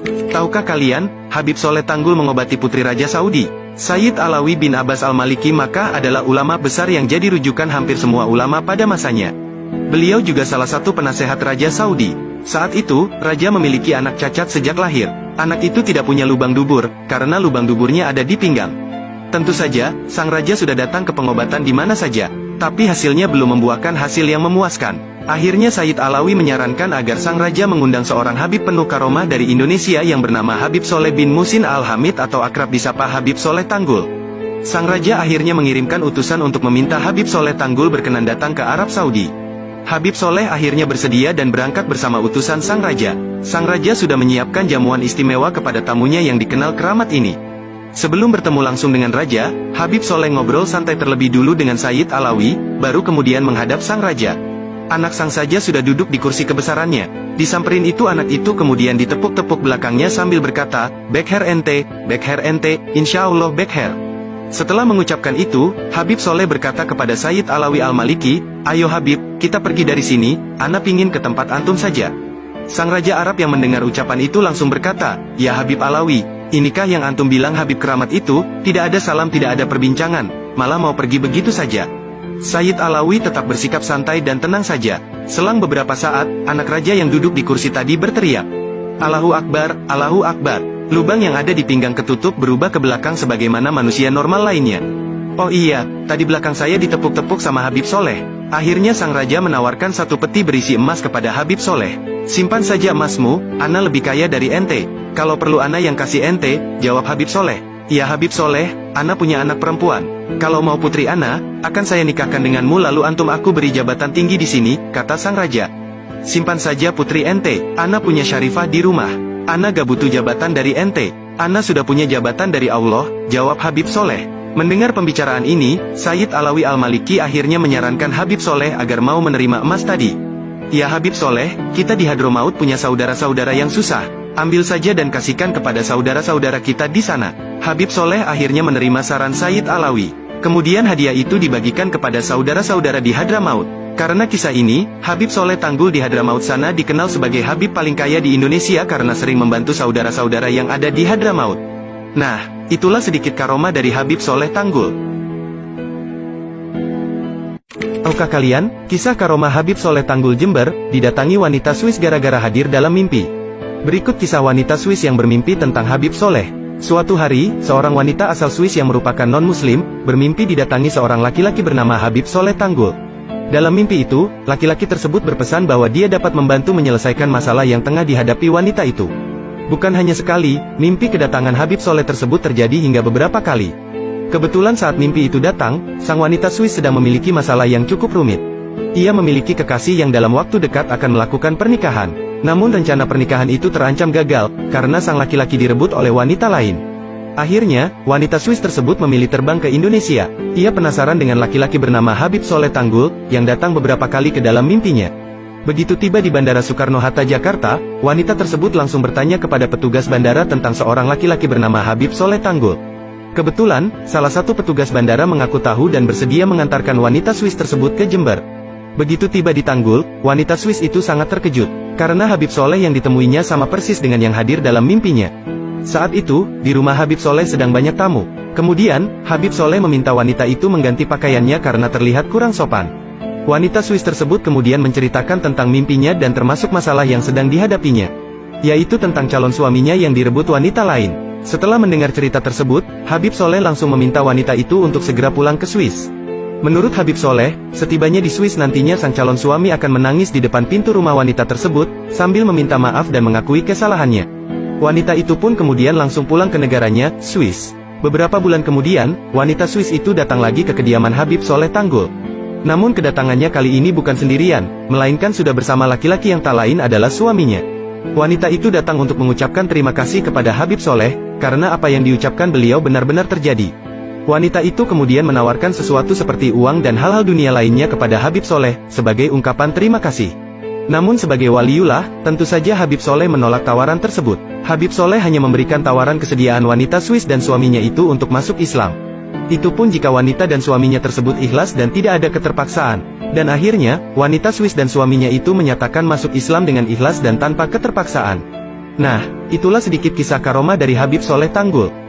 Tahukah kalian, Habib Soleh Tanggul mengobati putri Raja Saudi, Sayyid Alawi bin Abbas Al-Maliki Makkah adalah ulama besar yang jadi rujukan hampir semua ulama pada masanya. Beliau juga salah satu penasehat Raja Saudi. Saat itu, Raja memiliki anak cacat sejak lahir. Anak itu tidak punya lubang dubur, karena lubang duburnya ada di pinggang. Tentu saja, sang Raja sudah datang ke pengobatan di mana saja, tapi hasilnya belum membuahkan hasil yang memuaskan. Akhirnya Sayyid Alawi menyarankan agar sang Raja mengundang seorang Habib penuh karomah dari Indonesia yang bernama Habib Soleh bin Muhsin Al-Hamid atau akrab disapa Habib Soleh Tanggul. Sang Raja akhirnya mengirimkan utusan untuk meminta Habib Soleh Tanggul berkenan datang ke Arab Saudi. Habib Soleh akhirnya bersedia dan berangkat bersama utusan sang Raja. Sang Raja sudah menyiapkan jamuan istimewa kepada tamunya yang dikenal keramat ini. Sebelum bertemu langsung dengan Raja, Habib Soleh ngobrol santai terlebih dulu dengan Sayyid Alawi, baru kemudian menghadap sang Raja. Anak sang saja sudah duduk di kursi kebesarannya. Disamperin itu anak itu kemudian ditepuk-tepuk belakangnya sambil berkata, "Back hair ente, insya Allah back hair." Setelah mengucapkan itu, Habib Soleh berkata kepada Sayyid Alawi Al-Maliki, "Ayo Habib, kita pergi dari sini, ana pingin ke tempat antum saja." Sang Raja Arab yang mendengar ucapan itu langsung berkata, "Ya Habib Alawi, inikah yang antum bilang Habib keramat itu, tidak ada salam tidak ada perbincangan, malah mau pergi begitu saja?" Sayyid Alawi tetap bersikap santai dan tenang saja. Selang beberapa saat, anak raja yang duduk di kursi tadi berteriak, "Allahu Akbar, Allahu Akbar." Lubang yang ada di pinggang ketutup berubah ke belakang sebagaimana manusia normal lainnya. "Oh iya, tadi belakang saya ditepuk-tepuk sama Habib Soleh." Akhirnya sang raja menawarkan satu peti berisi emas kepada Habib Soleh. "Simpan saja emasmu, ana lebih kaya dari ente. Kalau perlu ana yang kasih ente," jawab Habib Soleh. "Ya Habib Soleh, ana punya anak perempuan. Kalau mau putri ana, akan saya nikahkan denganmu lalu antum aku beri jabatan tinggi di sini," kata sang raja. "Simpan saja putri ente, ana punya syarifah di rumah. Ana gak butuh jabatan dari ente, ana sudah punya jabatan dari Allah," jawab Habib Soleh. Mendengar pembicaraan ini, Sayyid Alawi Al-Maliki akhirnya menyarankan Habib Soleh agar mau menerima emas tadi. "Ya Habib Soleh, kita di Hadramaut punya saudara-saudara yang susah. Ambil saja dan kasihkan kepada saudara-saudara kita di sana." Habib Soleh akhirnya menerima saran Sayyid Alawi. Kemudian hadiah itu dibagikan kepada saudara-saudara di Hadramaut. Karena kisah ini, Habib Soleh Tanggul di Hadramaut sana dikenal sebagai Habib paling kaya di Indonesia karena sering membantu saudara-saudara yang ada di Hadramaut. Nah, itulah sedikit karomah dari Habib Soleh Tanggul. Tahukah kalian, kisah karomah Habib Soleh Tanggul Jember, didatangi wanita Swiss gara-gara hadir dalam mimpi. Berikut kisah wanita Swiss yang bermimpi tentang Habib Soleh. Suatu hari, seorang wanita asal Swiss yang merupakan non-muslim, bermimpi didatangi seorang laki-laki bernama Habib Soleh Tanggul. Dalam mimpi itu, laki-laki tersebut berpesan bahwa dia dapat membantu menyelesaikan masalah yang tengah dihadapi wanita itu. Bukan hanya sekali, mimpi kedatangan Habib Soleh tersebut terjadi hingga beberapa kali. Kebetulan saat mimpi itu datang, sang wanita Swiss sedang memiliki masalah yang cukup rumit. Ia memiliki kekasih yang dalam waktu dekat akan melakukan pernikahan. Namun rencana pernikahan itu terancam gagal, karena sang laki-laki direbut oleh wanita lain. Akhirnya, wanita Swiss tersebut memilih terbang ke Indonesia. Ia penasaran dengan laki-laki bernama Habib Soleh Tanggul, yang datang beberapa kali ke dalam mimpinya. Begitu tiba di Bandara Soekarno-Hatta, Jakarta, wanita tersebut langsung bertanya kepada petugas bandara tentang seorang laki-laki bernama Habib Soleh Tanggul. Kebetulan, salah satu petugas bandara mengaku tahu dan bersedia mengantarkan wanita Swiss tersebut ke Jember. Begitu tiba di Tanggul, wanita Swiss itu sangat terkejut, karena Habib Soleh yang ditemuinya sama persis dengan yang hadir dalam mimpinya. Saat itu, di rumah Habib Soleh sedang banyak tamu. Kemudian, Habib Soleh meminta wanita itu mengganti pakaiannya karena terlihat kurang sopan. Wanita Swiss tersebut kemudian menceritakan tentang mimpinya dan termasuk masalah yang sedang dihadapinya, yaitu tentang calon suaminya yang direbut wanita lain. Setelah mendengar cerita tersebut, Habib Soleh langsung meminta wanita itu untuk segera pulang ke Swiss. Menurut Habib Soleh, setibanya di Swiss nantinya sang calon suami akan menangis di depan pintu rumah wanita tersebut, sambil meminta maaf dan mengakui kesalahannya. Wanita itu pun kemudian langsung pulang ke negaranya, Swiss. Beberapa bulan kemudian, wanita Swiss itu datang lagi ke kediaman Habib Soleh Tanggul. Namun kedatangannya kali ini bukan sendirian, melainkan sudah bersama laki-laki yang tak lain adalah suaminya. Wanita itu datang untuk mengucapkan terima kasih kepada Habib Soleh, karena apa yang diucapkan beliau benar-benar terjadi. Wanita itu kemudian menawarkan sesuatu seperti uang dan hal-hal dunia lainnya kepada Habib Soleh, sebagai ungkapan terima kasih. Namun sebagai waliullah, tentu saja Habib Soleh menolak tawaran tersebut. Habib Soleh hanya memberikan tawaran kesediaan wanita Swiss dan suaminya itu untuk masuk Islam. Itu pun jika wanita dan suaminya tersebut ikhlas dan tidak ada keterpaksaan. Dan akhirnya, wanita Swiss dan suaminya itu menyatakan masuk Islam dengan ikhlas dan tanpa keterpaksaan. Nah, itulah sedikit kisah karomah dari Habib Soleh Tanggul.